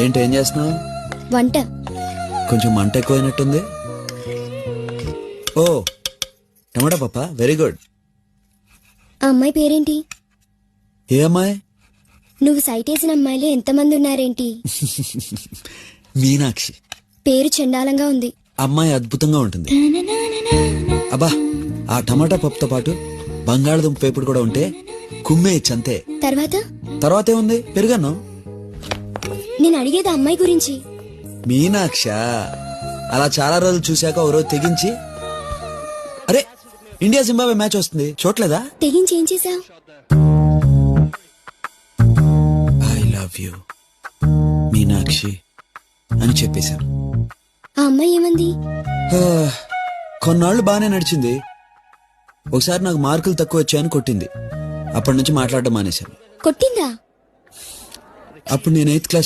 ఏంటి ఏం చేస్తున్నావు? వంట. కొంచెం మంట ఎక్కువైనట్టుంది. ఓ టమాటా పప్ప, వెరీ గుడ్. ఆ అమ్మాయి పేరేంటి? ఏ అమ్మాయి? నువ్వు సైట్ వేసిన అమ్మాయిలే ఎంతమంది ఉన్నారేంటి? మీనాక్షి. పేరు చండాలంగా ఉంది. అమ్మాయి అద్భుతంగా ఉంటుంది. అబ్బా, ఆ టమాటా పప్పుతో పాటు బంగాళదుంప వేపుడు కూడా ఉంటే కుమ్మేయచ్చు అంతే. తర్వాత ఏముంది, పెరుగన్నం. నేను అడిగేది ఆ అమ్మాయి గురించి. మీనాక్ష అలా చాలా రోజులు చూశాక ఓ రోజు తెగించి, అరే ఇండియా జింబాబ్వే మ్యాచ్ వస్తుంది చూడలేదా? తెగించి ఏం చేశావు? ఐ లవ్ యూ మీనాక్షి అని చెప్పేశాను. ఆ అమ్మాయి ఏమంది? కొన్నాళ్ళు బానే నడిచింది. ఒకసారి నాకు మార్కులు తక్కువ వచ్చాయని కొట్టింది. అప్పటి నుంచి మాట్లాడడం మానేశాను. కొట్టిందా? అప్పుడు నేను 8th క్లాస్